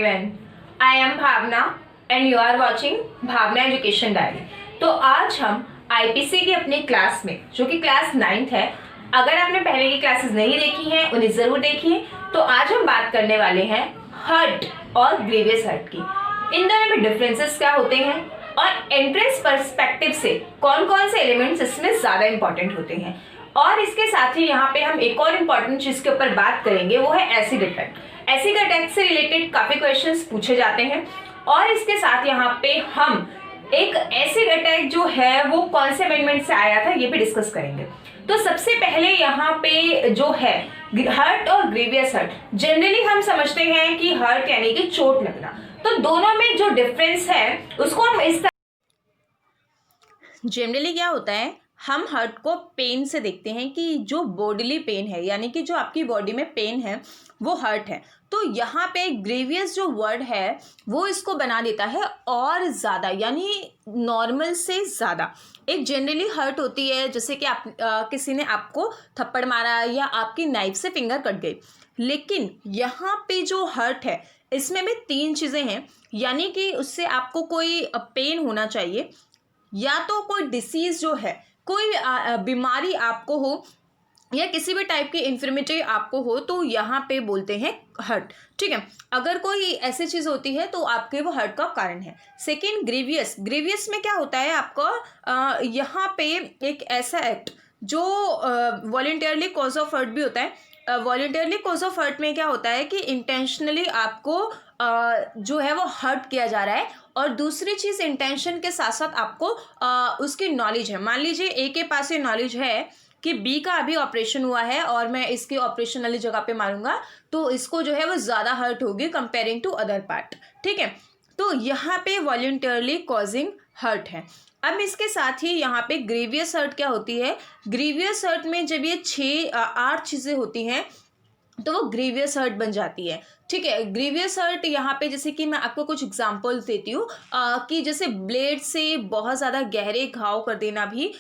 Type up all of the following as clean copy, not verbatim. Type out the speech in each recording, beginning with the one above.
everyone. I am Bhavna and you are watching Bhavna education diary. तो आज हम IPC की अपनी क्लास में, जो कि क्लास 9th है, अगर आपने पहले की क्लासेस नहीं देखी हैं उन्हें ज़रूर देखिए। तो आज हम बात करने वाले हैं हर्ट और ग्रीवियस हर्ट की। इन दोनों में डिफरेंसेस क्या होते हैं और एंट्रेंस पर्सपेक्टिव से कौन कौन से एलिमेंट्स इसमें ज़्यादा इंपॉर्टेंट होते हैं। और इसके साथ ही यहाँ पे हम एक और इम्पॉर्टेंट चीज़ के ऊपर बात करेंगे, वो है एसिड अटैक। एसिड अटैक से रिलेटेड काफ़ी क्वेश्चंस पूछे जाते हैं और इसके साथ यहाँ पे हम एक एसिड अटैक जो है वो कौन से अमेंडमेंट से आया था ये भी डिस्कस करेंगे। तो सबसे पहले यहाँ पे जो है हर्ट और ग्रीवियस हर्ट, जनरली हम समझते हैं कि हर्ट यानी कि चोट लगना, तो दोनों में जो डिफरेंस है उसको हम इस जनरली क्या होता है, हम हर्ट को पेन से देखते हैं कि जो बॉडीली पेन है, यानी कि जो आपकी बॉडी में पेन है वो हर्ट है। तो यहाँ पे ग्रीवियस जो वर्ड है वो इसको बना देता है और ज़्यादा, यानी नॉर्मल से ज़्यादा। एक जनरली हर्ट होती है जैसे कि आप किसी ने आपको थप्पड़ मारा या आपकी नाइफ से फिंगर कट गई, लेकिन यहाँ पे जो हर्ट है इसमें भी 3 चीज़ें हैं, यानी कि उससे आपको कोई पेन होना चाहिए, या तो कोई डिसीज़ जो है, कोई बीमारी आपको हो या किसी भी टाइप की इन्फर्मिटी आपको हो, तो यहाँ पे बोलते हैं हर्ट। ठीक है, अगर कोई ऐसी चीज़ होती है तो आपके वो हर्ट का कारण है। सेकेंड ग्रीवियस, ग्रीवियस में क्या होता है आपको यहाँ पे एक ऐसा एक्ट जो वॉलंटियरली कॉज ऑफ हर्ट भी होता है। वॉलंटियरली कॉज ऑफ हर्ट में क्या होता है कि इंटेंशनली आपको जो है वो हर्ट किया जा रहा है, और दूसरी चीज़ इंटेंशन के साथ साथ आपको उसकी नॉलेज है। मान लीजिए ए के पास ये नॉलेज है कि बी का अभी ऑपरेशन हुआ है और मैं इसके ऑपरेशन वाली जगह पे मारूंगा, तो इसको जो है वो ज़्यादा हर्ट होगी कंपेयरिंग टू अदर पार्ट। ठीक है, तो यहाँ पे वॉलंटियरली कॉजिंग हर्ट है। अब इसके साथ ही यहाँ पे ग्रीवियस हर्ट क्या होती है, ग्रीवियस हर्ट में जब ये 8 चीज़ें होती हैं तो वो ग्रीवियस हर्ट बन जाती है। ठीक है, ग्रीवियस हर्ट यहाँ पे जैसे कि मैं आपको कुछ एग्जांपल देती हूँ कि जैसे ब्लेड से बहुत ज़्यादा गहरे घाव कर देना भी,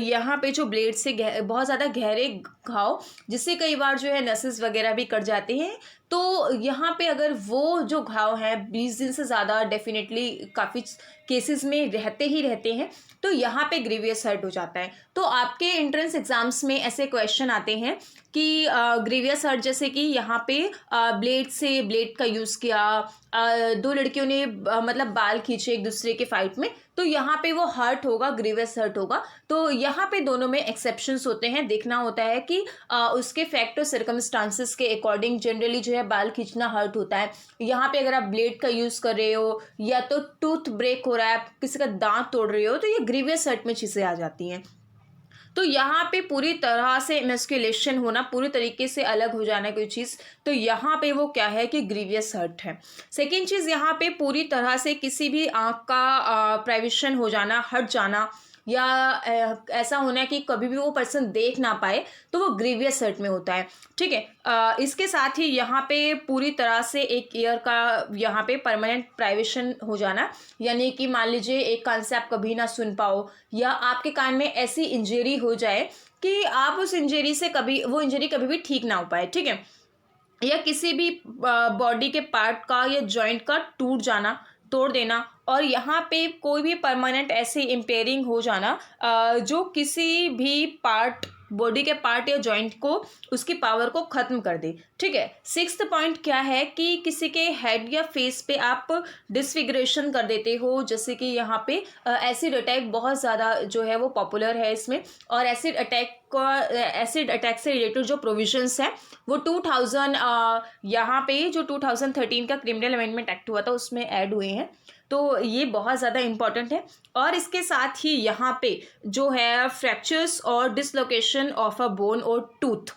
यहाँ पे जो ब्लेड से बहुत ज़्यादा गहरे घाव, जिससे कई बार जो है नसेस वगैरह भी कट जाते हैं। तो यहाँ पे अगर वो जो घाव हैं 20 दिन से ज़्यादा डेफिनेटली काफ़ी केसेस में रहते ही रहते हैं, तो यहाँ पे ग्रीवियस हर्ट हो जाता है। तो आपके एंट्रेंस एग्जाम्स में ऐसे क्वेश्चन आते हैं कि ग्रीवियस हर्ट, जैसे कि यहाँ पे ब्लेड का यूज़ किया, 2 लड़कियों ने मतलब बाल खींचे एक दूसरे के फाइट में, तो यहाँ पे वो हर्ट होगा, ग्रीवियस हर्ट होगा। तो यहाँ पे दोनों में एक्सेप्शंस होते हैं, देखना होता है कि उसके फैक्ट और सर्कमस्टांसिस के अकॉर्डिंग जनरली जो है बाल खींचना हर्ट होता है। यहाँ पे अगर आप ब्लेड का यूज़ कर रहे हो या तो टूथ ब्रेक हो रहा है, किसी का दांत तोड़ रहे हो, तो ये ग्रीवियस हर्ट में चीज़ें आ जाती हैं। तो यहाँ पे पूरी तरह से इमेस्कुलेशन होना, पूरी तरीके से अलग हो जाना कोई चीज़, तो यहाँ पे वो क्या है कि ग्रीवियस हर्ट है। सेकेंड चीज़, यहाँ पे पूरी तरह से किसी भी आँख का प्राइवेशन हो जाना, हट जाना, या ऐसा होना कि कभी भी वो पर्सन देख ना पाए, तो वो ग्रीवियस हर्ट में होता है। ठीक है, इसके साथ ही यहाँ पे पूरी तरह से एक ईयर का यहाँ पे परमानेंट प्राइवेशन हो जाना, यानी कि मान लीजिए एक कान से आप कभी ना सुन पाओ, या आपके कान में ऐसी इंजरी हो जाए कि आप उस इंजरी से वो इंजरी कभी भी ठीक ना हो पाए। ठीक है, या किसी भी बॉडी के पार्ट का या जॉइंट का टूट जाना, तोड़ देना, और यहाँ पे कोई भी परमानेंट ऐसी इम्पेयरिंग हो जाना जो किसी भी पार्ट, बॉडी के पार्ट या जॉइंट को, उसकी पावर को ख़त्म कर दे। ठीक है, 6th पॉइंट क्या है कि किसी के हेड या फेस पे आप डिसफिगरेशन कर देते हो, जैसे कि यहाँ पे एसिड अटैक बहुत ज़्यादा जो है वो पॉपुलर है इसमें, और एसिड अटैक से रिलेटेड जो प्रोविजंस हैं वो 2000 यहाँ पे जो 2013 का क्रिमिनल अमेंडमेंट एक्ट हुआ था उसमें ऐड हुए हैं, तो ये बहुत ज़्यादा इम्पॉर्टेंट है। और इसके साथ ही यहाँ पे जो है फ्रैक्चर्स और डिसलोकेशन ऑफ अ बोन और टूथ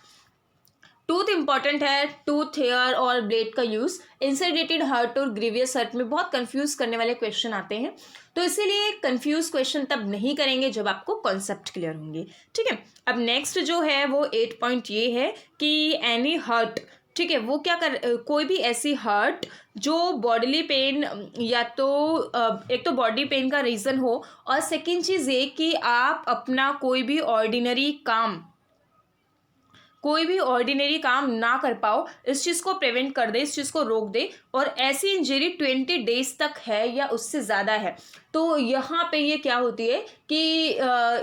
इम्पॉर्टेंट है। टूथ, हेयर और ब्लेड का यूज़, इनसे रिलेटेड हर्ट और ग्रीवियस हर्ट में बहुत कंफ्यूज करने वाले क्वेश्चन आते हैं, तो इसीलिए कंफ्यूज क्वेश्चन तब नहीं करेंगे जब आपको कॉन्सेप्ट क्लियर होंगे। ठीक है, अब नेक्स्ट जो है वो 8 पॉइंट ये है कि एनी हर्ट, ठीक है, वो क्या कोई भी ऐसी हर्ट जो बॉडीली पेन, या तो एक तो बॉडी पेन का रीज़न हो, और सेकेंड चीज़ ये कि आप अपना कोई भी ऑर्डिनरी काम कोई भी ऑर्डिनरी काम ना कर पाओ, इस चीज़ को प्रिवेंट कर दे, इस चीज़ को रोक दे, और ऐसी इंजरी 20 डेज तक है या उससे ज़्यादा है, तो यहाँ पे ये क्या होती है कि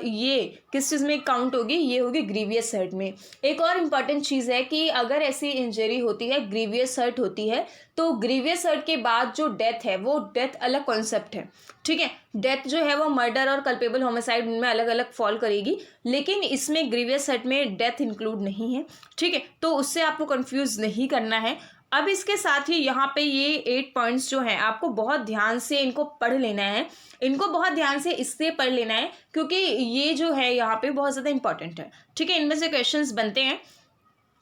ये किस चीज़ में काउंट होगी, ये होगी ग्रीवियस हर्ट में। एक और इम्पॉर्टेंट चीज़ है कि अगर ऐसी इंजरी होती है, ग्रीवियस हर्ट होती है, तो ग्रीवियस हर्ट के बाद जो डेथ है वो डेथ अलग कॉन्सेप्ट है, ठीक है। डेथ जो है वो मर्डर और कल्पेबल होमिसाइड में अलग अलग फॉल करेगी, लेकिन इसमें ग्रीवियस हर्ट में डेथ इंक्लूड नहीं है, ठीक है। तो उससे आपको कंफ्यूज नहीं करना है। अब इसके साथ ही यहाँ पे ये 8 पॉइंट्स जो हैं आपको बहुत ध्यान से इनको पढ़ लेना है। इनको बहुत ध्यान से इसलिए पढ़ लेना है क्योंकि ये जो है यहाँ पे बहुत ज़्यादा इंपॉर्टेंट है, ठीक है। इनमें से क्वेश्चंस बनते हैं।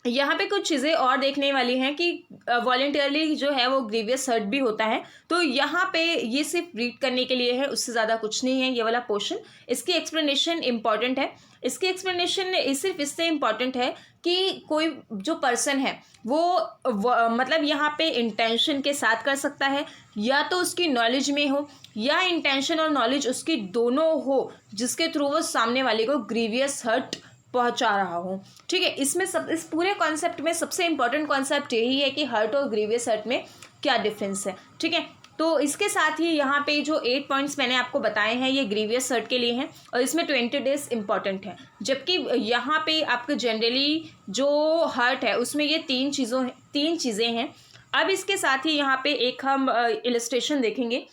यहाँ पे कुछ चीज़ें और देखने वाली हैं कि वॉलेंटियरली जो है वो ग्रीवियस हर्ट भी होता है, तो यहाँ पे ये सिर्फ रीड करने के लिए है, उससे ज़्यादा कुछ नहीं है ये वाला पोर्शन। इसकी एक्सप्लेनेशन इंपॉर्टेंट है। इसकी एक्सप्लेनेशन सिर्फ इससे इम्पॉर्टेंट है कि कोई जो पर्सन है वो मतलब यहाँ पे इंटेंशन के साथ कर सकता है, या तो उसकी नॉलेज में हो, या इंटेंशन और नॉलेज उसकी दोनों हो, जिसके थ्रू वो सामने वाले को ग्रीवियस हर्ट पहुंचा रहा हूँ, ठीक है। इसमें इस पूरे कॉन्सेप्ट में सबसे इंपॉर्टेंट कॉन्सेप्ट यही है कि हर्ट और ग्रीवियस हर्ट में क्या डिफरेंस है, ठीक है। तो इसके साथ ही यहाँ पे जो 8 पॉइंट्स मैंने आपको बताए हैं ये ग्रीवियस हर्ट के लिए हैं, और इसमें 20 डेज इंपॉर्टेंट है, जबकि यहाँ पे आपके जनरली जो हर्ट है उसमें ये तीन चीज़ें हैं। अब इसके साथ ही यहाँ पे एक हम इलस्ट्रेशन देखेंगे।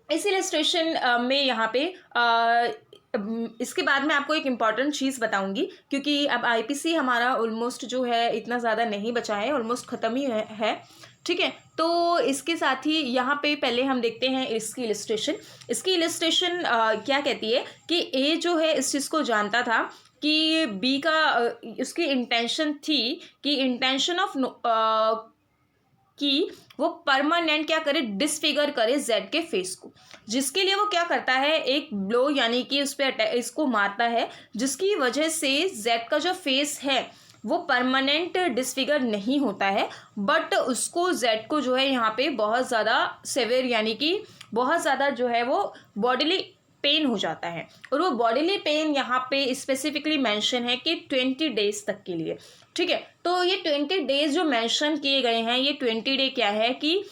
इस इलस्ट्रेशन में यहाँ पे इसके बाद मैं आपको एक इम्पॉर्टेंट चीज़ बताऊंगी, क्योंकि अब आईपीसी हमारा ऑलमोस्ट जो है इतना ज़्यादा नहीं बचा है, ऑलमोस्ट ख़त्म ही है, ठीक है। तो इसके साथ ही यहाँ पे पहले हम देखते हैं इसकी इलस्ट्रेशन। इसकी इलस्ट्रेशन क्या कहती है कि ए जो है इस चीज़ को जानता था कि बी का उसकी इंटेंशन थी कि इंटेंशन ऑफ कि वो परमानेंट क्या करे, डिसफिगर करे जेड के फेस को, जिसके लिए वो क्या करता है, एक ब्लो यानी कि उस पर इसको मारता है, जिसकी वजह से जेड का जो फेस है वो परमानेंट डिसफिगर नहीं होता है, बट उसको जेड को जो है यहाँ पे बहुत ज़्यादा सेवियर यानी कि बहुत ज़्यादा जो है वो बॉडीली पेन हो जाता है। और वो बॉडीली पेन यहाँ पे स्पेसिफिकली मेंशन है कि 20 डेज तक के लिए, ठीक है। तो ये 20 डेज जो मेंशन किए गए हैं, ये 20 डे क्या है कि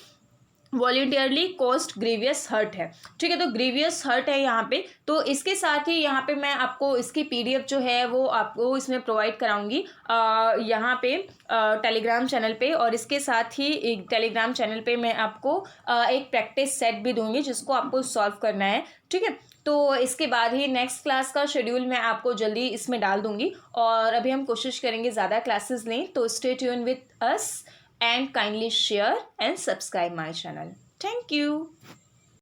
वॉलेंटियरली कॉज्ड ग्रीवियस हर्ट है, ठीक है। तो ग्रीवियस हर्ट है यहाँ पे। तो इसके साथ ही यहाँ पे मैं आपको इसकी पीडीएफ जो है वो आपको इसमें प्रोवाइड कराऊंगी यहाँ पे टेलीग्राम चैनल पे, और इसके साथ ही एक टेलीग्राम चैनल पे मैं आपको एक प्रैक्टिस सेट भी दूंगी जिसको आपको सॉल्व करना है, ठीक है। तो इसके बाद ही नेक्स्ट क्लास का शेड्यूल मैं आपको जल्दी इसमें डाल दूंगी, और अभी हम कोशिश करेंगे ज़्यादा क्लासेस लें। तो stay tune with us and kindly share and subscribe my channel. Thank you.